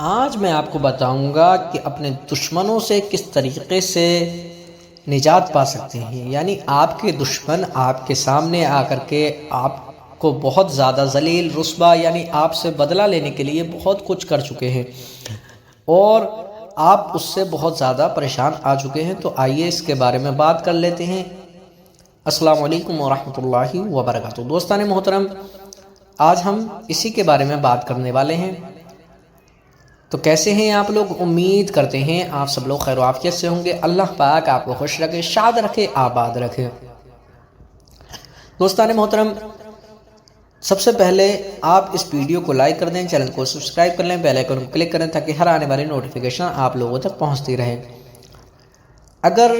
آج میں آپ کو بتاؤں گا کہ اپنے دشمنوں سے کس طریقے سے نجات پا سکتے ہیں۔ یعنی آپ کے دشمن آپ کے سامنے آ کر کے آپ کو بہت زیادہ ذلیل رسوا، یعنی آپ سے بدلہ لینے کے لیے بہت کچھ کر چکے ہیں اور آپ اس سے بہت زیادہ پریشان آ چکے ہیں۔ تو آئیے اس کے بارے میں بات کر لیتے ہیں۔ السلام علیکم ورحمۃ اللہ وبرکاتہ۔ دوستان محترم، آج ہم اسی کے بارے میں بات کرنے والے ہیں۔ تو کیسے ہیں آپ لوگ؟ امید کرتے ہیں آپ سب لوگ خیر و عافیت سے ہوں گے۔ اللہ پاک آپ کو خوش رکھے، شاد رکھے، آباد رکھے۔ دوستان محترم، سب سے پہلے آپ اس ویڈیو کو لائک کر دیں، چینل کو سبسکرائب کر لیں، بیل آئیکن کو کلک کریں تاکہ ہر آنے والی نوٹیفیکیشن آپ لوگوں تک پہنچتی رہے۔ اگر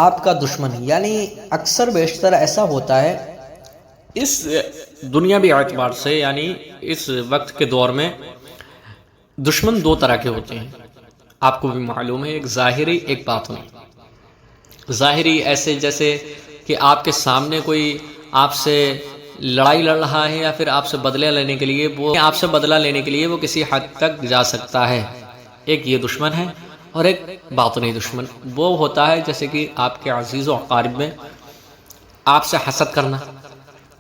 آپ کا دشمن، یعنی اکثر بیشتر ایسا ہوتا ہے اس دنیاوی اعتبار سے، یعنی اس وقت کے دور میں دشمن دو طرح کے ہوتے ہیں، آپ کو بھی معلوم ہے، ایک ظاہری ایک باطنی۔ ظاہری ایسے جیسے کہ آپ کے سامنے کوئی آپ سے لڑائی لڑ رہا ہے یا پھر آپ سے بدلہ لینے کے لیے وہ کسی حد تک جا سکتا ہے، ایک یہ دشمن ہے۔ اور ایک باطنی دشمن وہ ہوتا ہے جیسے کہ آپ کے عزیز و اقارب میں آپ سے حسد کرنا،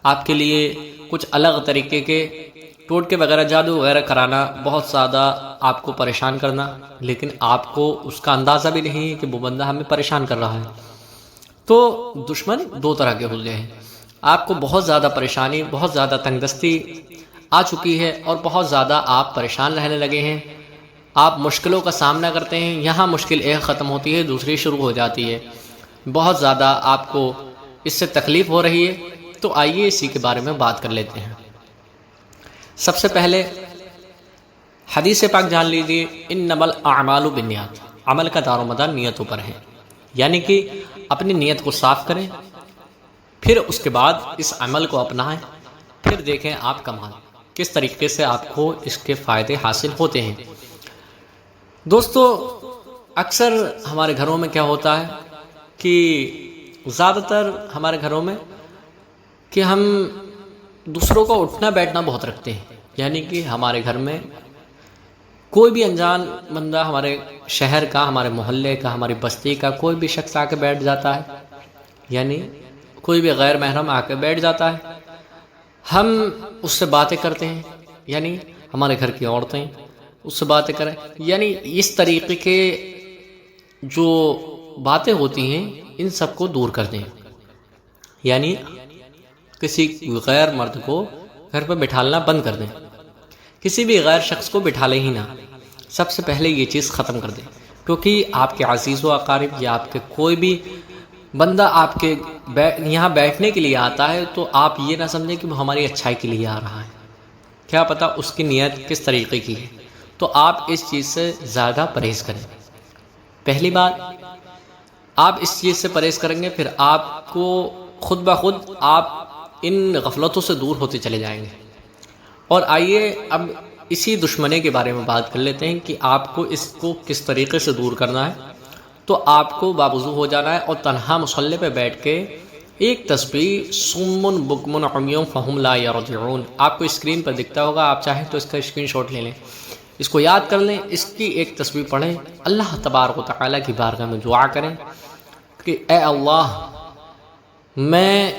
آپ کے لیے کچھ الگ طریقے کے ٹوٹکے وغیرہ، جادو وغیرہ کرانا، بہت زیادہ آپ کو پریشان کرنا، لیکن آپ کو اس کا اندازہ بھی نہیں ہے کہ وہ بندہ ہمیں پریشان کر رہا ہے۔ تو دشمن دو طرح کے ہوتے ہیں۔ آپ کو بہت زیادہ پریشانی، بہت زیادہ تنگ دستی آ چکی ہے اور بہت زیادہ آپ پریشان رہنے لگے ہیں، آپ مشکلوں کا سامنا کرتے ہیں، یہاں مشکل ایک ختم ہوتی ہے دوسری شروع ہو جاتی ہے، بہت زیادہ آپ کو اس سے تکلیف ہو رہی ہے۔ تو آئیے اسی کے بارے میں بات کر لیتے ہیں۔ سب سے پہلے حدیث پاک جان لیجیے، انما الاعمال بالنیات، عمل کا دار و مدار نیتوں پر ہے، یعنی کہ اپنی نیت کو صاف کریں، پھر اس کے بعد اس عمل کو اپنائیں، پھر دیکھیں آپ کمال کس طریقے سے آپ کو اس کے فائدے حاصل ہوتے ہیں۔ دوستو، اکثر ہمارے گھروں میں کیا ہوتا ہے کہ زیادہ تر ہمارے گھروں میں کہ ہم دوسروں کا اٹھنا بیٹھنا بہت رکھتے ہیں، یعنی کہ ہمارے گھر میں کوئی بھی انجان بندہ، ہمارے شہر کا، ہمارے محلے کا، ہماری بستی کا کوئی بھی شخص آ کے بیٹھ جاتا ہے، یعنی کوئی بھی غیر محرم آ کے بیٹھ جاتا ہے، ہم اس سے باتیں کرتے ہیں، یعنی ہمارے گھر کی عورتیں اس سے باتیں کریں، یعنی اس طریقے کے جو باتیں ہوتی ہیں ان سب کو دور کر دیں، یعنی کسی غیر مرد کو گھر پہ بٹھالنا بند کر دیں، کسی بھی غیر شخص کو بٹھالے ہی نہ، سب سے پہلے یہ چیز ختم کر دیں۔ کیونکہ آپ کے عزیز و اقارب یا آپ کے کوئی بھی بندہ آپ کے یہاں بیٹھنے کے لیے آتا ہے تو آپ یہ نہ سمجھیں کہ وہ ہماری اچھائی کے لیے آ رہا ہے، کیا پتہ اس کی نیت کس طریقے کی ہے۔ تو آپ اس چیز سے زیادہ پرہیز کریں۔ پہلی بات، آپ اس چیز سے پرہیز کریں گے، پھر آپ کو خود بخود آپ ان غفلتوں سے دور ہوتے چلے جائیں گے۔ اور آئیے اب اسی دشمنی کے بارے میں بات کر لیتے ہیں کہ آپ کو اس کو کس طریقے سے دور کرنا ہے۔ تو آپ کو باوضو ہو جانا ہے اور تنہا مصلی پہ بیٹھ کے ایک تسبیح صم بکم عمی فہم لا یرجعون، آپ کو اسکرین پر دکھتا ہوگا، آپ چاہیں تو اس کا اسکرین شاٹ لے لیں، اس کو یاد کر لیں، اس کی ایک تسبیح پڑھیں، اللہ تبارک و تعالیٰ کی بارگاہ میں دعا کریں کہ اے اللہ، میں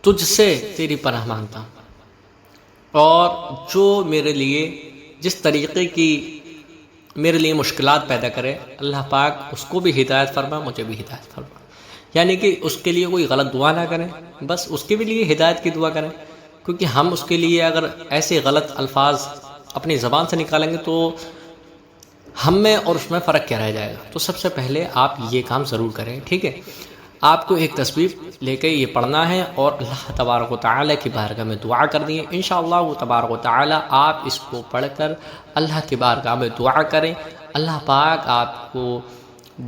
تجھ سے تیری پناہ مانگتا ہوں، اور جو میرے لیے جس طریقے کی میرے لیے مشکلات پیدا کرے، اللہ پاک اس کو بھی ہدایت فرما، مجھے بھی ہدایت فرما، یعنی کہ اس کے لیے کوئی غلط دعا نہ کریں، بس اس کے بھی لیے ہدایت کی دعا کریں، کیونکہ ہم اس کے لیے اگر ایسے غلط الفاظ اپنی زبان سے نکالیں گے تو ہم میں اور اس میں فرق کیا رہ جائے گا۔ تو سب سے پہلے آپ یہ کام ضرور کریں، ٹھیک ہے؟ آپ کو ایک تسبیح لے کے یہ پڑھنا ہے اور اللہ تبارک و تعالیٰ کی بارگاہ میں دعا کرنی ہے۔ انشاءاللہ وہ تبارک و تعالیٰ آپ اس کو پڑھ کر اللہ کی بارگاہ میں دعا کریں، اللہ پاک آپ کو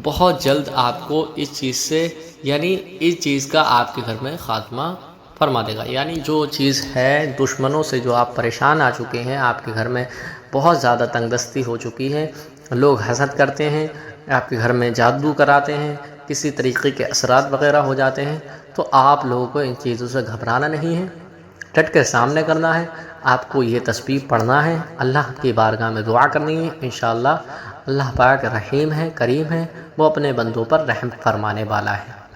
بہت جلد آپ کو اس چیز سے، یعنی اس چیز کا آپ کے گھر میں خاتمہ فرما دے گا۔ یعنی جو چیز ہے، دشمنوں سے جو آپ پریشان آ چکے ہیں، آپ کے گھر میں بہت زیادہ تنگ دستی ہو چکی ہے، لوگ حسد کرتے ہیں، آپ کے گھر میں جادو کراتے ہیں، کسی طریقے کے اثرات وغیرہ ہو جاتے ہیں، تو آپ لوگوں کو ان چیزوں سے گھبرانا نہیں ہے، ڈٹ کے سامنے کرنا ہے۔ آپ کو یہ تسبیح پڑھنا ہے، اللہ کی بارگاہ میں دعا کرنی ہے، انشاءاللہ اللہ پاک رحیم ہے، کریم ہے، وہ اپنے بندوں پر رحم فرمانے والا ہے۔